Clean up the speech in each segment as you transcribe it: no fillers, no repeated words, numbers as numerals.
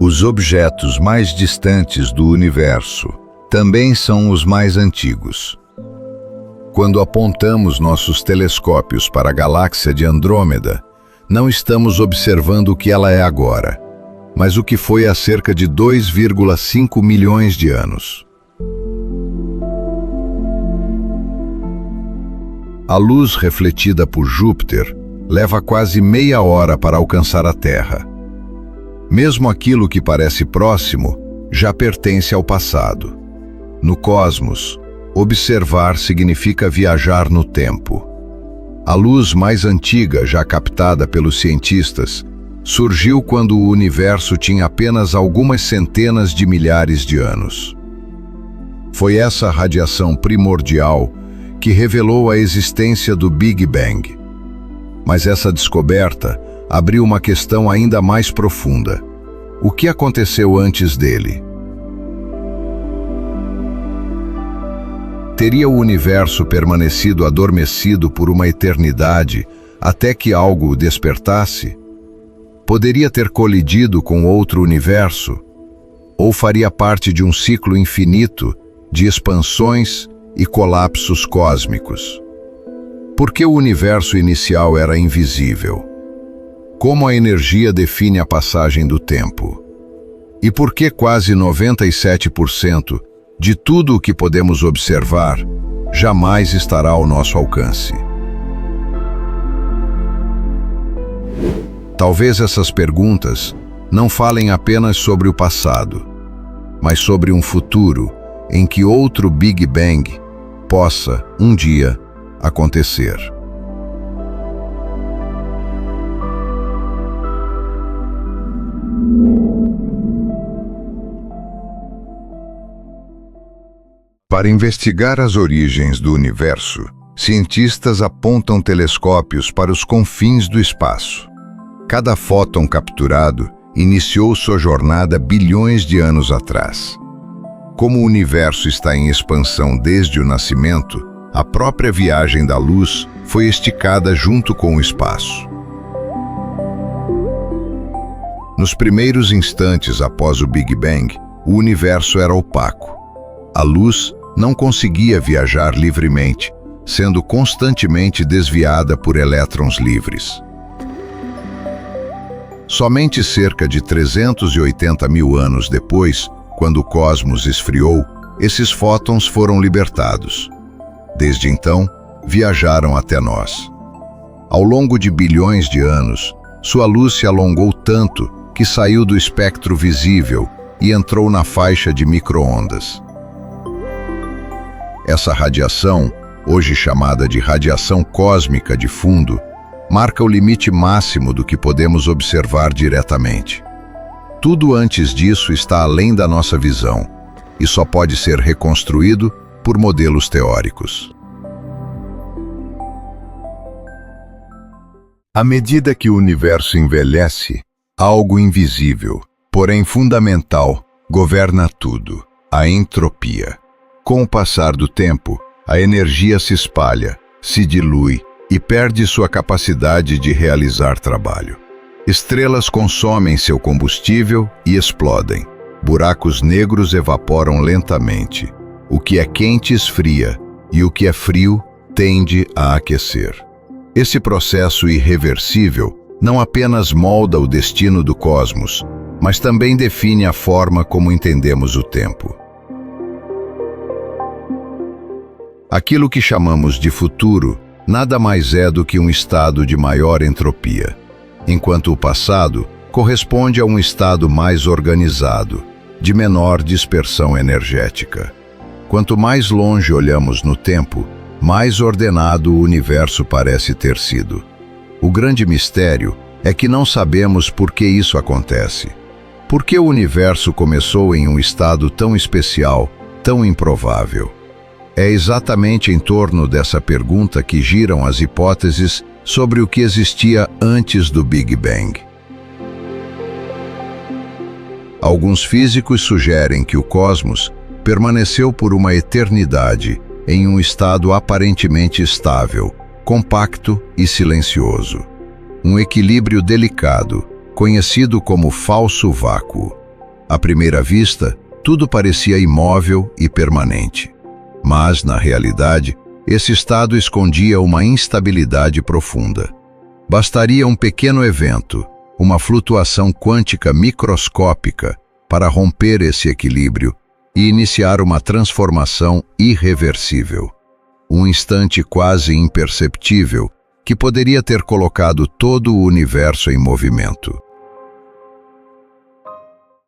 Os objetos mais distantes do universo também são os mais antigos. Quando apontamos nossos telescópios para a galáxia de Andrômeda, não estamos observando o que ela é agora, mas o que foi há cerca de 2,5 milhões de anos. A luz refletida por Júpiter leva quase meia hora para alcançar a Terra. Mesmo aquilo que parece próximo já pertence ao passado. No cosmos, observar significa viajar no tempo. A luz mais antiga já captada pelos cientistas surgiu quando o universo tinha apenas algumas centenas de milhares de anos. Foi essa radiação primordial que revelou a existência do Big Bang. Mas essa descoberta abriu uma questão ainda mais profunda. O que aconteceu antes dele? Teria o universo permanecido adormecido por uma eternidade até que algo o despertasse? Poderia ter colidido com outro universo? Ou faria parte de um ciclo infinito de expansões e colapsos cósmicos? Por que o universo inicial era invisível? Como a energia define a passagem do tempo? E por que quase 97% de tudo o que podemos observar jamais estará ao nosso alcance? Talvez essas perguntas não falem apenas sobre o passado, mas sobre um futuro em que outro Big Bang possa, um dia, acontecer. Para investigar as origens do universo, cientistas apontam telescópios para os confins do espaço. Cada fóton capturado iniciou sua jornada bilhões de anos atrás. Como o universo está em expansão desde o nascimento, a própria viagem da luz foi esticada junto com o espaço. Nos primeiros instantes após o Big Bang, o universo era opaco. A luz não conseguia viajar livremente, sendo constantemente desviada por elétrons livres. Somente cerca de 380 mil anos depois, quando o cosmos esfriou, esses fótons foram libertados. Desde então, viajaram até nós. Ao longo de bilhões de anos, sua luz se alongou tanto que saiu do espectro visível e entrou na faixa de micro-ondas. Essa radiação, hoje chamada de radiação cósmica de fundo, marca o limite máximo do que podemos observar diretamente. Tudo antes disso está além da nossa visão e só pode ser reconstruído por modelos teóricos. À medida que o universo envelhece, algo invisível, porém fundamental, governa tudo: a entropia. Com o passar do tempo, a energia se espalha, se dilui e perde sua capacidade de realizar trabalho. Estrelas consomem seu combustível e explodem. Buracos negros evaporam lentamente. O que é quente esfria e o que é frio tende a aquecer. Esse processo irreversível não apenas molda o destino do cosmos, mas também define a forma como entendemos o tempo. Aquilo que chamamos de futuro nada mais é do que um estado de maior entropia, enquanto o passado corresponde a um estado mais organizado, de menor dispersão energética. Quanto mais longe olhamos no tempo, mais ordenado o universo parece ter sido. O grande mistério é que não sabemos por que isso acontece. Por que o universo começou em um estado tão especial, tão improvável? É exatamente em torno dessa pergunta que giram as hipóteses sobre o que existia antes do Big Bang. Alguns físicos sugerem que o cosmos permaneceu por uma eternidade em um estado aparentemente estável, compacto e silencioso. Um equilíbrio delicado, conhecido como falso vácuo. À primeira vista, tudo parecia imóvel e permanente. Mas, na realidade, esse estado escondia uma instabilidade profunda. Bastaria um pequeno evento, uma flutuação quântica microscópica, para romper esse equilíbrio e iniciar uma transformação irreversível. Um instante quase imperceptível que poderia ter colocado todo o universo em movimento.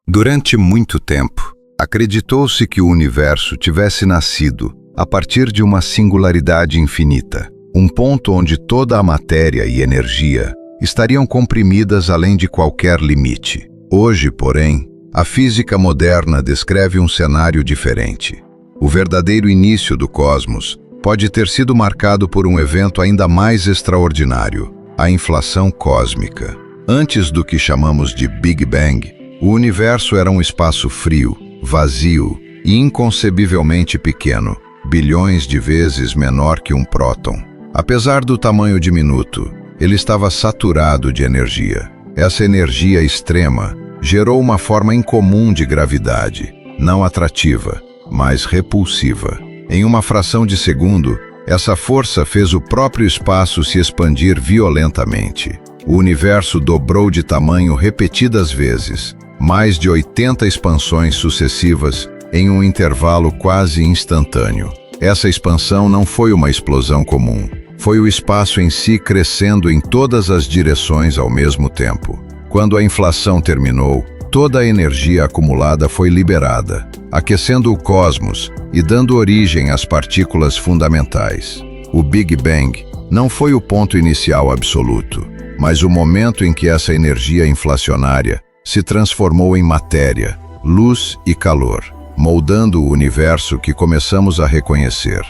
Durante muito tempo, acreditou-se que o universo tivesse nascido a partir de uma singularidade infinita, um ponto onde toda a matéria e energia estariam comprimidas além de qualquer limite. Hoje, porém, a física moderna descreve um cenário diferente. O verdadeiro início do cosmos pode ter sido marcado por um evento ainda mais extraordinário, a inflação cósmica. Antes do que chamamos de Big Bang, o universo era um espaço frio, vazio e inconcebivelmente pequeno, bilhões de vezes menor que um próton. Apesar do tamanho diminuto, ele estava saturado de energia. Essa energia extrema gerou uma forma incomum de gravidade, não atrativa, mas repulsiva. Em uma fração de segundo, essa força fez o próprio espaço se expandir violentamente. O universo dobrou de tamanho repetidas vezes, mais de 80 expansões sucessivas em um intervalo quase instantâneo. Essa expansão não foi uma explosão comum. Foi o espaço em si crescendo em todas as direções ao mesmo tempo. Quando a inflação terminou, toda a energia acumulada foi liberada, aquecendo o cosmos e dando origem às partículas fundamentais. O Big Bang não foi o ponto inicial absoluto, mas o momento em que essa energia inflacionária se transformou em matéria, luz e calor, moldando o universo que começamos a reconhecer.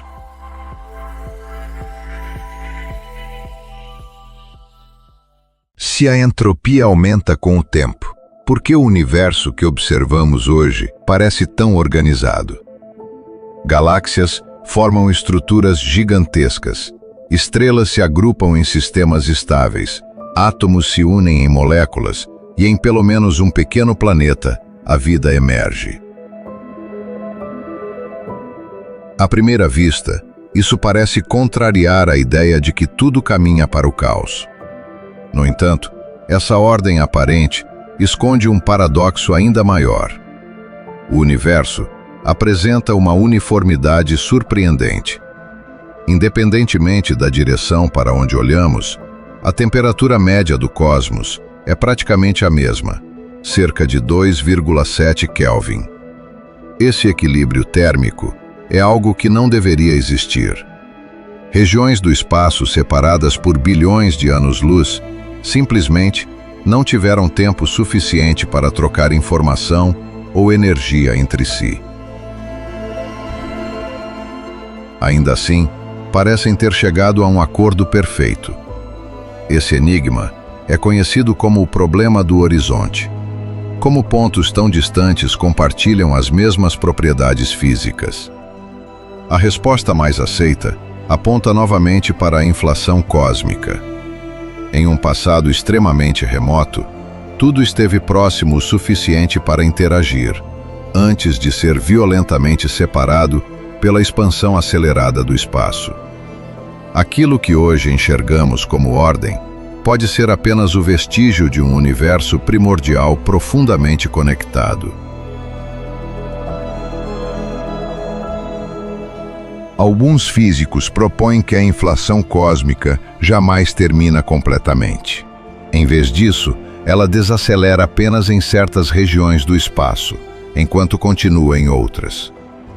Se a entropia aumenta com o tempo, por que o universo que observamos hoje parece tão organizado? Galáxias formam estruturas gigantescas, estrelas se agrupam em sistemas estáveis, átomos se unem em moléculas e em pelo menos um pequeno planeta a vida emerge. À primeira vista, isso parece contrariar a ideia de que tudo caminha para o caos. No entanto, essa ordem aparente esconde um paradoxo ainda maior. O universo apresenta uma uniformidade surpreendente. Independentemente da direção para onde olhamos, a temperatura média do cosmos é praticamente a mesma, cerca de 2,7 Kelvin. Esse equilíbrio térmico é algo que não deveria existir. Regiões do espaço separadas por bilhões de anos-luz simplesmente não tiveram tempo suficiente para trocar informação ou energia entre si. Ainda assim, parecem ter chegado a um acordo perfeito. Esse enigma é conhecido como o problema do horizonte. Como pontos tão distantes compartilham as mesmas propriedades físicas? A resposta mais aceita aponta novamente para a inflação cósmica. Em um passado extremamente remoto, tudo esteve próximo o suficiente para interagir, antes de ser violentamente separado pela expansão acelerada do espaço. Aquilo que hoje enxergamos como ordem pode ser apenas o vestígio de um universo primordial profundamente conectado. Alguns físicos propõem que a inflação cósmica jamais termina completamente. Em vez disso, ela desacelera apenas em certas regiões do espaço, enquanto continua em outras.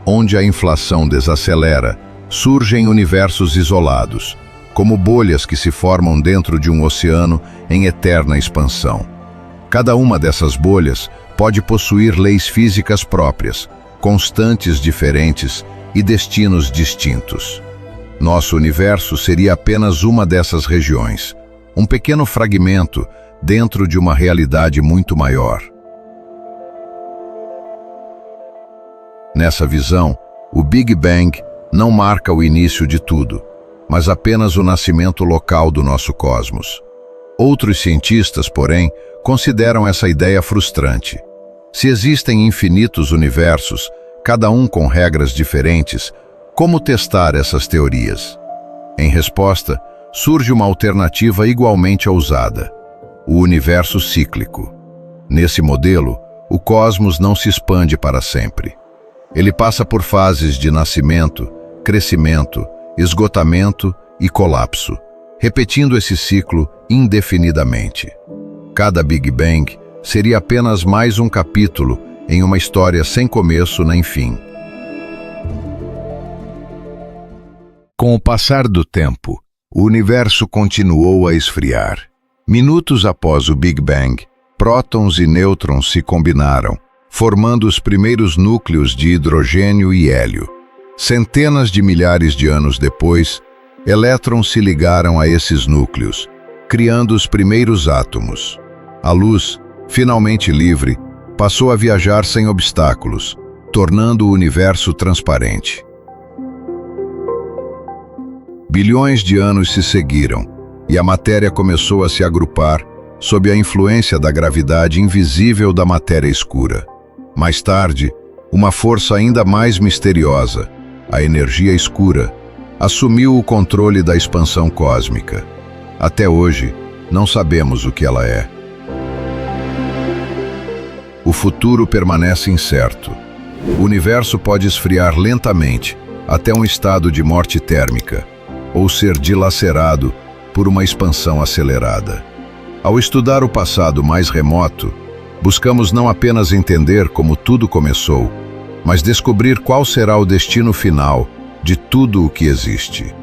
Onde a inflação desacelera, surgem universos isolados, como bolhas que se formam dentro de um oceano em eterna expansão. Cada uma dessas bolhas pode possuir leis físicas próprias, constantes diferentes e destinos distintos. Nosso universo seria apenas uma dessas regiões, um pequeno fragmento dentro de uma realidade muito maior. Nessa visão, o Big Bang não marca o início de tudo, mas apenas o nascimento local do nosso cosmos. Outros cientistas, porém, consideram essa ideia frustrante. Se existem infinitos universos, cada um com regras diferentes, como testar essas teorias? Em resposta, surge uma alternativa igualmente ousada: o universo cíclico. Nesse modelo, o cosmos não se expande para sempre. Ele passa por fases de nascimento, crescimento, esgotamento e colapso, repetindo esse ciclo indefinidamente. Cada Big Bang seria apenas mais um capítulo em uma história sem começo nem fim. Com o passar do tempo, o universo continuou a esfriar. Minutos após o Big Bang, prótons e nêutrons se combinaram, formando os primeiros núcleos de hidrogênio e hélio. Centenas de milhares de anos depois, elétrons se ligaram a esses núcleos, criando os primeiros átomos. A luz, finalmente livre, passou a viajar sem obstáculos, tornando o universo transparente. Bilhões de anos se seguiram, e a matéria começou a se agrupar sob a influência da gravidade invisível da matéria escura. Mais tarde, uma força ainda mais misteriosa, a energia escura, assumiu o controle da expansão cósmica. Até hoje, não sabemos o que ela é. O futuro permanece incerto. O universo pode esfriar lentamente até um estado de morte térmica, ou ser dilacerado por uma expansão acelerada. Ao estudar o passado mais remoto, buscamos não apenas entender como tudo começou, mas descobrir qual será o destino final de tudo o que existe.